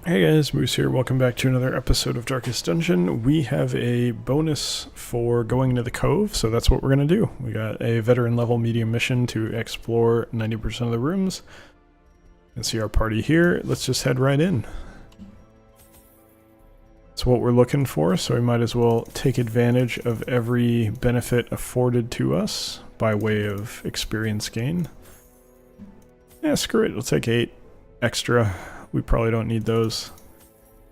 Hey guys, Moose here. Welcome back to another episode of Darkest Dungeon. We have a bonus for going to the Cove, so that's what we're going to do. We got a veteran level medium mission to explore 90% of the rooms. And see our party here. Let's just head right in. That's what we're looking for, so we might as well take advantage of every benefit afforded to us by way of experience gain. Yeah, screw it. We'll take 8 extra. We probably don't need those.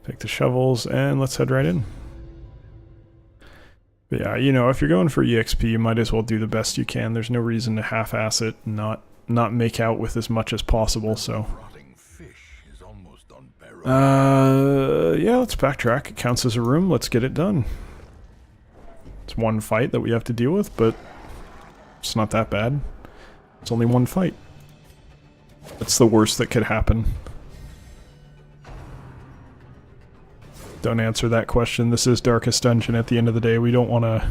Take the shovels and let's head right in. But yeah, you know, if you're going for EXP, you might as well do the best you can. There's no reason to half-ass it and not make out with as much as possible, so. Yeah, let's backtrack. It counts as a room. Let's get it done. It's one fight that we have to deal with, but it's not that bad. It's only one fight. That's the worst that could happen. Don't answer that question. This is Darkest Dungeon at the end of the day. We don't want to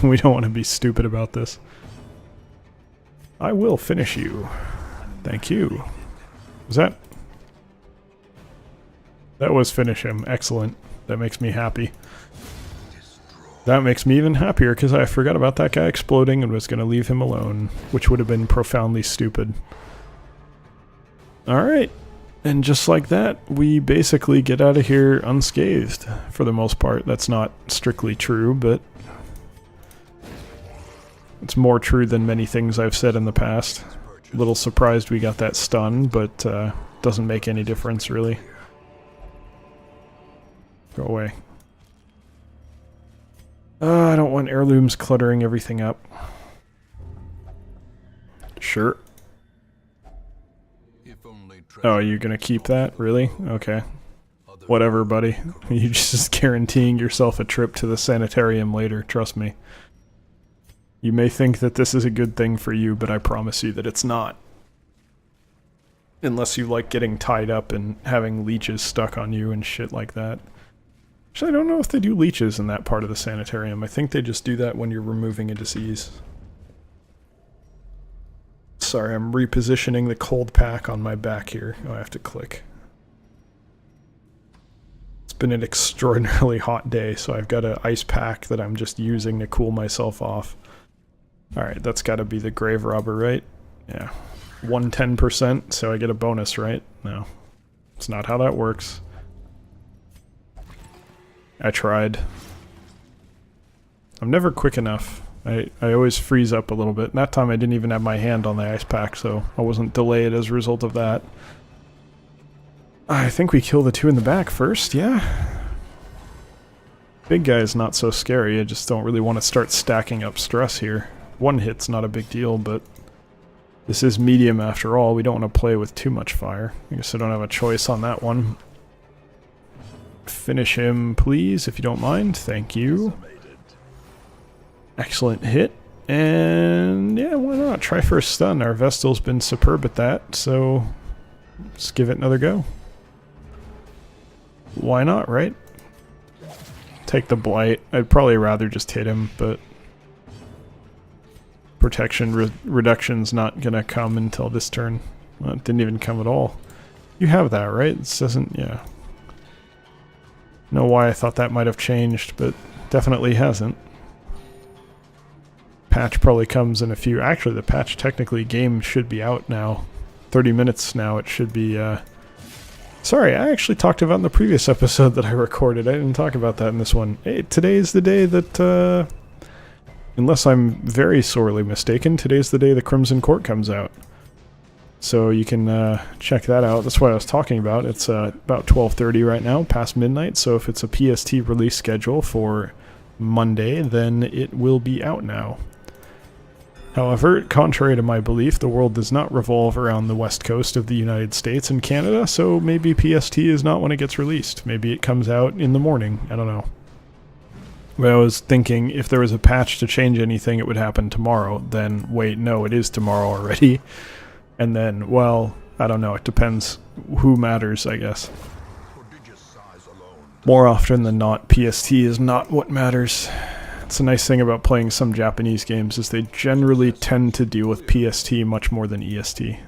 we don't want to be stupid about this. I will finish you. Thank you. Was that was finish him. Excellent. That makes me happy. That makes me even happier because I forgot about that guy exploding and was going to leave him alone, which would have been profoundly stupid. Alright. And just like that, we basically get out of here unscathed, for the most part. That's not strictly true, but it's more true than many things I've said in the past. A little surprised we got that stun, but doesn't make any difference, really. Go away. I don't want heirlooms cluttering everything up. Sure. Oh, you're gonna keep that? Really? Okay. Whatever, buddy. You're just guaranteeing yourself a trip to the sanitarium later, trust me. You may think that this is a good thing for you, but I promise you that it's not. Unless you like getting tied up and having leeches stuck on you and shit like that. Actually, I don't know if they do leeches in that part of the sanitarium. I think they just do that when you're removing a disease. Sorry, I'm repositioning the cold pack on my back here. Oh, I have to click. It's been an extraordinarily hot day, so I've got an ice pack that I'm just using to cool myself off. Alright, that's got to be the grave robber, right? Yeah. 110%, so I get a bonus, right? No. It's not how that works. I tried. I'm never quick enough. I always freeze up a little bit. And that time I didn't even have my hand on the ice pack, so I wasn't delayed as a result of that. I think we kill the two in the back first, yeah. Big guy is not so scary, I just don't really want to start stacking up stress here. One hit's not a big deal, but this is medium after all. We don't want to play with too much fire. I guess I don't have a choice on that one. Finish him, please, if you don't mind. Thank you. Excellent hit, and yeah, why not? Try for a stun. Our Vestal's been superb at that, so let's give it another go. Why not, right? Take the blight. I'd probably rather just hit him, but protection reduction's not gonna come until this turn. Well, it didn't even come at all. You have that, right? This doesn't, yeah. Know why I thought that might have changed, but definitely hasn't. Patch probably comes in a few. Actually, the patch technically game should be out now. 30 minutes now it should be. Sorry, I actually talked about in the previous episode that I recorded. I didn't talk about that in this one. Hey, today is the day that, unless I'm very sorely mistaken, today's the day the Crimson Court comes out. So you can check that out. That's what I was talking about. It's about 12:30 right now, past midnight. So if it's a PST release schedule for Monday, then it will be out now. However, contrary to my belief, the world does not revolve around the west coast of the United States and Canada, so maybe PST is not when it gets released. Maybe it comes out in the morning. I don't know. But I was thinking if there was a patch to change anything, it would happen tomorrow. Then, wait, no, it is tomorrow already. And then, well, I don't know. It depends who matters, I guess. More often than not, PST is not what matters. It's a nice thing about playing some Japanese games is they generally tend to deal with PST much more than EST.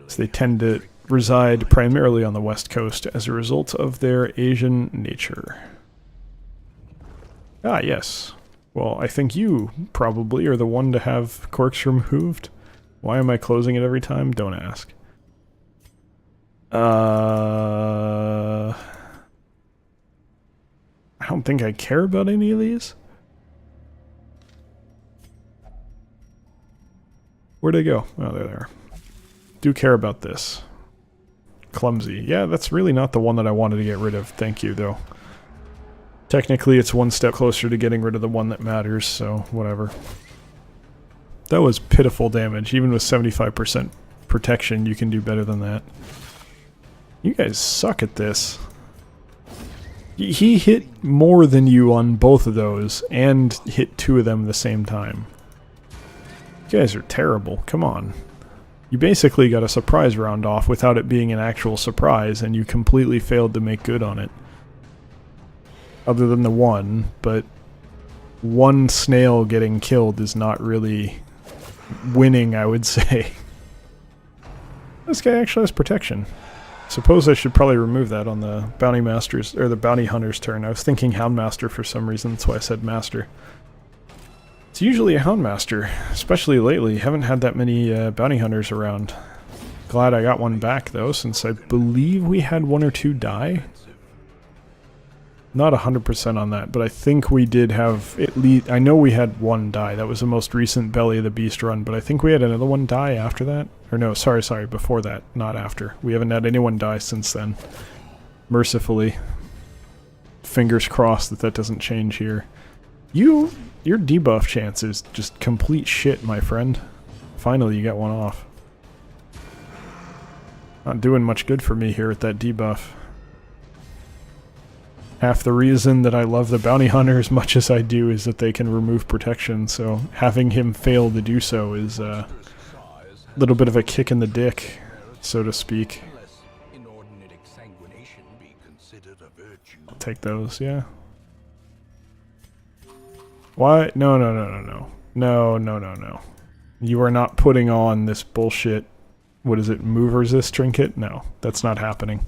So they tend to reside primarily on the west coast as a result of their Asian nature. Ah, yes. Well, I think you probably are the one to have quirks removed. Why am I closing it every time? Don't ask. I don't think I care about any of these. Where'd they go? Oh, there they are. Do care about this. Clumsy. Yeah, that's really not the one that I wanted to get rid of. Thank you, though. Technically, it's one step closer to getting rid of the one that matters, so whatever. That was pitiful damage. Even with 75% protection, you can do better than that. You guys suck at this. He hit more than you on both of those, and hit 2 of them at the same time. You guys are terrible. Come on. You basically got a surprise round off without it being an actual surprise, and you completely failed to make good on it. Other than the one, but one snail getting killed is not really winning, I would say. This guy actually has protection. Suppose I should probably remove that on the bounty master's, or the bounty hunter's turn. I was thinking houndmaster for some reason, that's why I said master. It's usually a houndmaster, especially lately. Haven't had that many bounty hunters around. Glad I got one back though, since I believe we had 1 or 2 die. Not 100% on that, but I think we did have at least... I know we had 1 die. That was the most recent Belly of the Beast run, but I think we had another one die after that. Or no, sorry, before that, not after. We haven't had anyone die since then. Mercifully. Fingers crossed that that doesn't change here. Your debuff chance is just complete shit, my friend. Finally, you got one off. Not doing much good for me here with that debuff. Half the reason that I love the bounty hunter as much as I do is that they can remove protection, so having him fail to do so is a little bit of a kick in the dick, so to speak. I'll take those, yeah. Why? No. No. You are not putting on this bullshit, what is it, move resist trinket? No, that's not happening.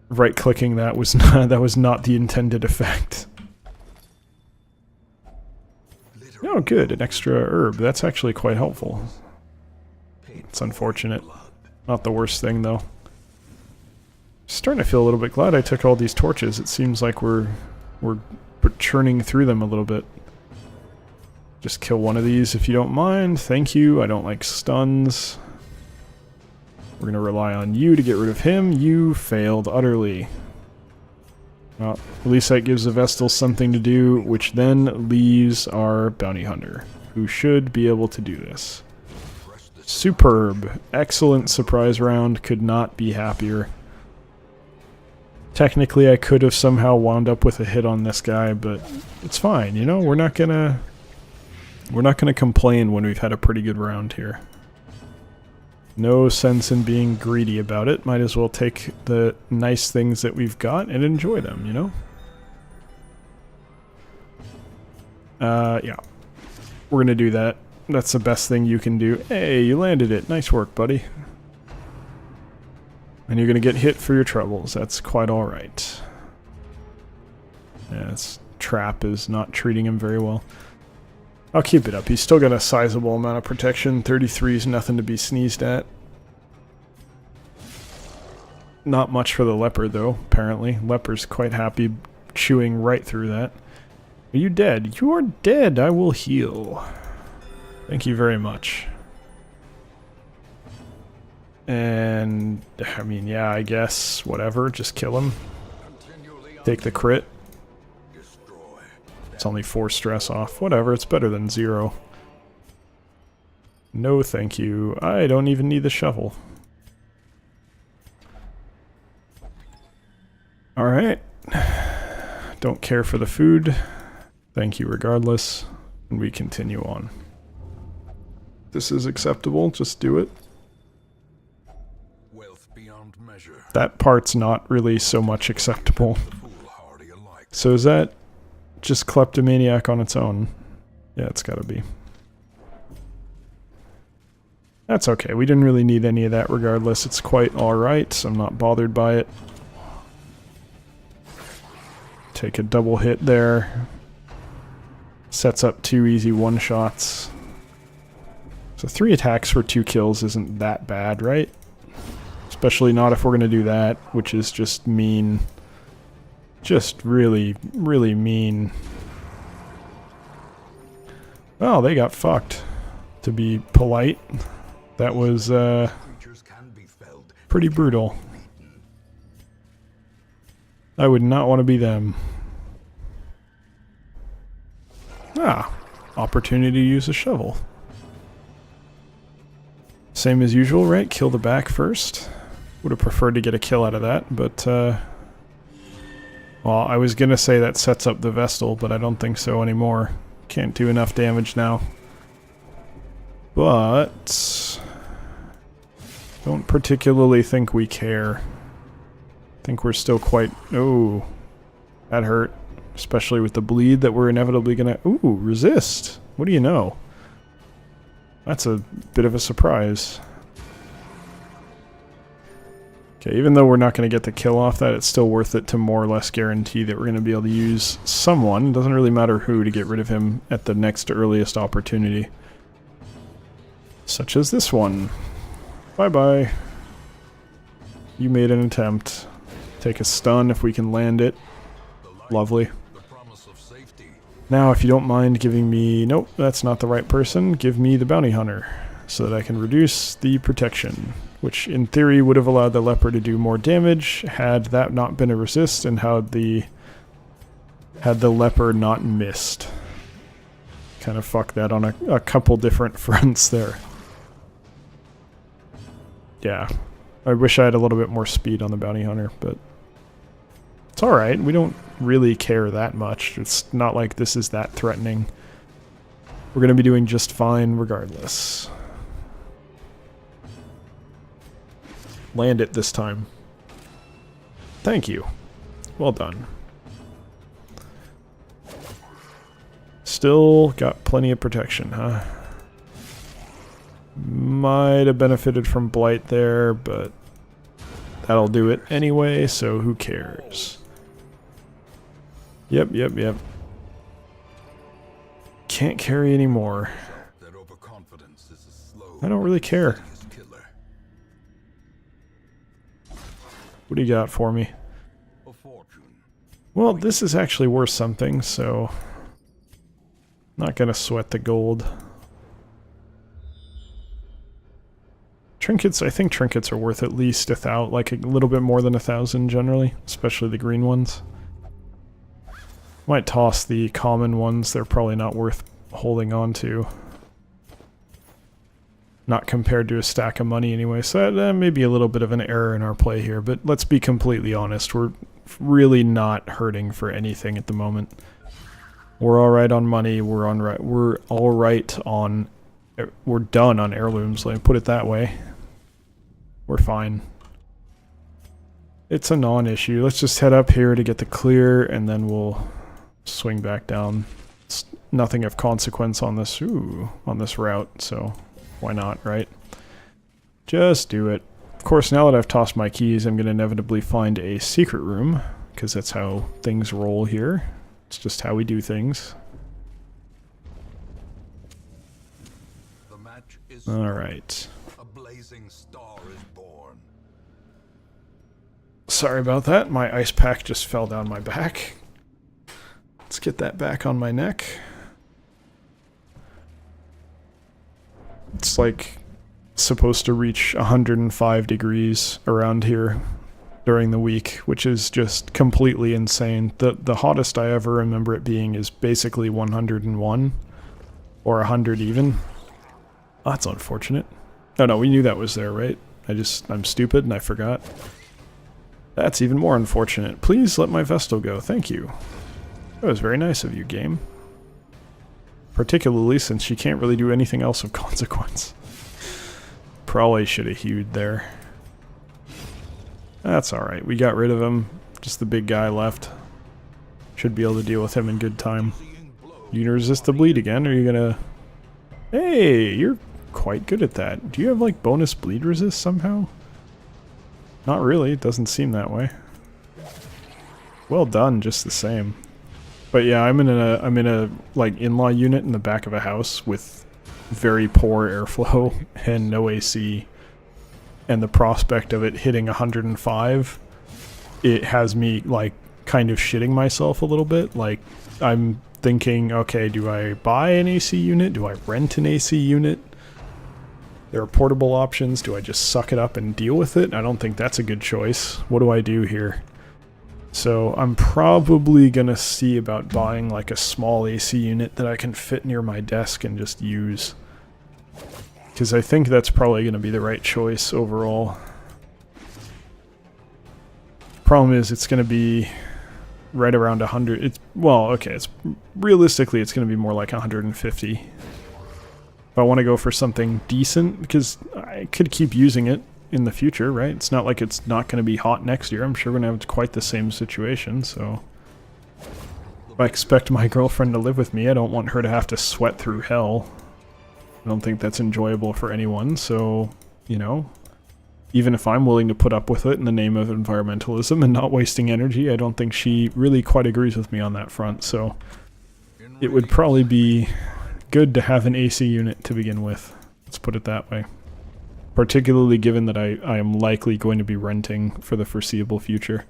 Right-clicking that was not the intended effect. Oh, good, an extra herb. That's actually quite helpful. It's unfortunate. Not the worst thing, though. Starting to feel a little bit glad I took all these torches. It seems like we're churning through them a little bit. Just kill one of these if you don't mind. Thank you. I don't like stuns. We're going to rely on you to get rid of him. You failed utterly. Well, at least that gives the Vestal something to do, which then leaves our bounty hunter, who should be able to do this. Superb. Excellent surprise round. Could not be happier. Technically, I could have somehow wound up with a hit on this guy, but it's fine, you know? We're not gonna complain when we've had a pretty good round here. No sense in being greedy about it. Might as well take the nice things that we've got and enjoy them, you know? Yeah. We're gonna do that. That's the best thing you can do. Hey, you landed it. Nice work, buddy. And you're gonna get hit for your troubles. That's quite alright. Yeah, this trap is not treating him very well. I'll keep it up. He's still got a sizable amount of protection. 33 is nothing to be sneezed at. Not much for the Leper, though, apparently. Leper's quite happy chewing right through that. Are you dead? You are dead. I will heal. Thank you very much. And, I mean, yeah, I guess, whatever. Just kill him. Take the crit. It's only 4 stress off. Whatever, it's better than 0. No thank you. I don't even need the shovel. Alright. Don't care for the food. Thank you regardless. And we continue on. This is acceptable, just do it. Wealth beyond measure. That part's not really so much acceptable. So is that just kleptomaniac on its own? Yeah, it's gotta be. That's okay. We didn't really need any of that regardless. It's quite alright. I'm not bothered by it. Take a double hit there. Sets up 2 easy one-shots. So 3 attacks for 2 kills isn't that bad, right? Especially not if we're going to do that, which is just mean. Just really, really mean. Well, they got fucked. To be polite. That was pretty brutal. I would not want to be them. Ah, opportunity to use a shovel. Same as usual, right? Kill the back first. Would have preferred to get a kill out of that, but well, I was gonna say that sets up the Vestal, but I don't think so anymore. Can't do enough damage now. But don't particularly think we care. I think we're still quite... Oh, that hurt. Especially with the bleed that we're inevitably gonna... Ooh, resist. What do you know? That's a bit of a surprise. Okay, even though we're not going to get the kill off that, it's still worth it to more or less guarantee that we're going to be able to use someone, doesn't really matter who, to get rid of him at the next earliest opportunity. Such as this one. Bye-bye. You made an attempt. Take a stun if we can land it. Lovely. Now, if you don't mind giving me... Nope, that's not the right person. Give me the bounty hunter, so that I can reduce the protection. Which, in theory, would have allowed the leper to do more damage, had that not been a resist, and had the leper not missed. Kind of fucked that on a couple different fronts there. Yeah. I wish I had a little bit more speed on the bounty hunter, but... It's alright, we don't really care that much. It's not like this is that threatening. We're going to be doing just fine regardless. Land it this time. Thank you. Well done. Still got plenty of protection, huh? Might have benefited from Blight there, but that'll do it anyway, so who cares? Yep. Can't carry anymore. I don't really care. What do you got for me? Well, this is actually worth something, so... Not gonna sweat the gold. Trinkets, I think trinkets are worth at least like a little bit more than 1,000 generally, especially the green ones. Might toss the common ones, they're probably not worth holding on to. Not compared to a stack of money anyway, so that may be a little bit of an error in our play here, but let's be completely honest, we're really not hurting for anything at the moment. We're alright on money, we're done on heirlooms, let me put it that way. We're fine. It's a non-issue. Let's just head up here to get the clear, and then we'll swing back down. It's nothing of consequence on this route, so why not, right? Just do it. Of course, now that I've tossed my keys, I'm going to inevitably find a secret room, because that's how things roll here. It's just how we do things. Alright. Sorry about that, my ice pack just fell down my back. Let's get that back on my neck. It's like supposed to reach 105 degrees around here during the week, which is just completely insane. The hottest I ever remember it being is basically 101 or 100 even. Oh, that's unfortunate. No, we knew that was there, right? I'm stupid and I forgot. That's even more unfortunate. Please let my Vestal go. Thank you. That was very nice of you, game. Particularly since she can't really do anything else of consequence. Probably should have hewed there. That's alright. We got rid of him. Just the big guy left. Should be able to deal with him in good time. You gonna resist the bleed again, or are you gonna... Hey, you're quite good at that. Do you have like bonus bleed resist somehow? Not really, it doesn't seem that way. Well done, just the same. But yeah, I'm in a like in-law unit in the back of a house with very poor airflow and no AC. And the prospect of it hitting 105, it has me like kind of shitting myself a little bit. Like, I'm thinking, okay, do I buy an AC unit? Do I rent an AC unit? There are portable options. Do I just suck it up and deal with it? I don't think that's a good choice. What do I do here? So I'm probably gonna see about buying like a small AC unit that I can fit near my desk and just use. Because I think that's probably going to be the right choice overall. Problem is, it's going to be right around 100. It's, well, okay, it's realistically, it's going to be more like 150. If I want to go for something decent, because I could keep using it in the future, right? It's not like it's not going to be hot next year. I'm sure we're going to have quite the same situation, so... If I expect my girlfriend to live with me, I don't want her to have to sweat through hell. I don't think that's enjoyable for anyone, so, you know, even if I'm willing to put up with it in the name of environmentalism and not wasting energy, I don't think she really quite agrees with me on that front, so it would probably be good to have an AC unit to begin with. Let's put it that way. Particularly given that I am likely going to be renting for the foreseeable future.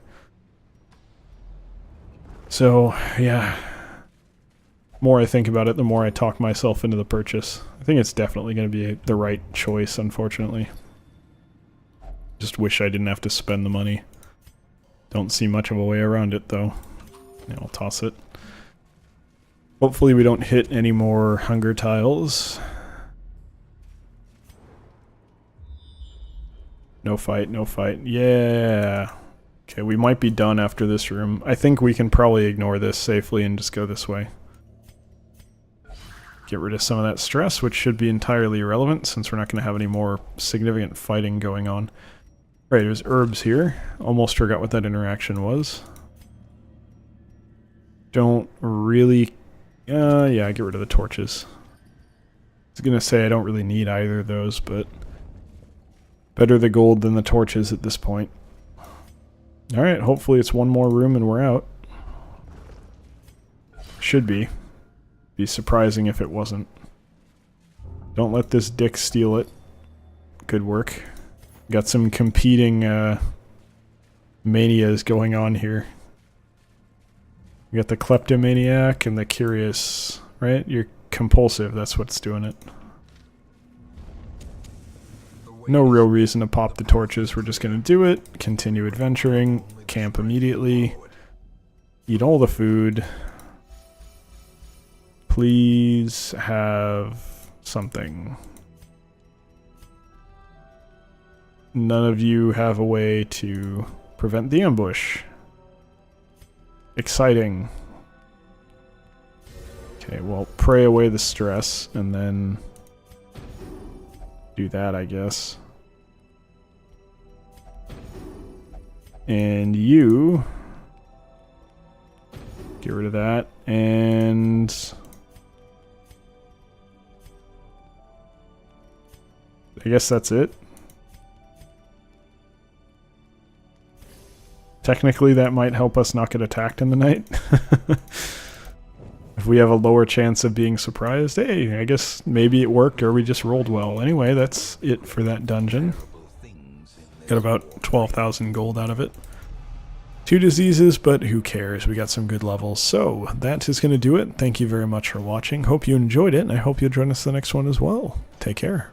So, yeah. The more I think about it, the more I talk myself into the purchase. I think it's definitely going to be the right choice, unfortunately. Just wish I didn't have to spend the money. Don't see much of a way around it, though. Yeah, I'll toss it. Hopefully we don't hit any more hunger tiles. No fight, no fight. Yeah! Okay, we might be done after this room. I think we can probably ignore this safely and just go this way. Get rid of some of that stress, which should be entirely irrelevant since we're not going to have any more significant fighting going on. Right, there's herbs here. Almost forgot what that interaction was. Don't really... yeah, get rid of the torches. I was going to say I don't really need either of those, but... better the gold than the torches at this point. Alright, hopefully it's one more room and we're out. Should be. Be surprising if it wasn't. Don't let this dick steal it. Good work. Got some competing manias going on here. You got the kleptomaniac and the curious, right? You're compulsive, that's what's doing it. No real reason to pop the torches, we're just gonna do it. Continue adventuring. Camp immediately. Eat all the food. Please have something. None of you have a way to prevent the ambush. Exciting. Okay, well, pray away the stress, and then do that, I guess. And you... get rid of that, and... I guess that's it. Technically, that might help us not get attacked in the night. If we have a lower chance of being surprised, hey, I guess maybe it worked or we just rolled well. Anyway, that's it for that dungeon. Got about 12,000 gold out of it. 2 diseases, but who cares? We got some good levels. So, that is going to do it. Thank you very much for watching. Hope you enjoyed it, and I hope you'll join us the next one as well. Take care.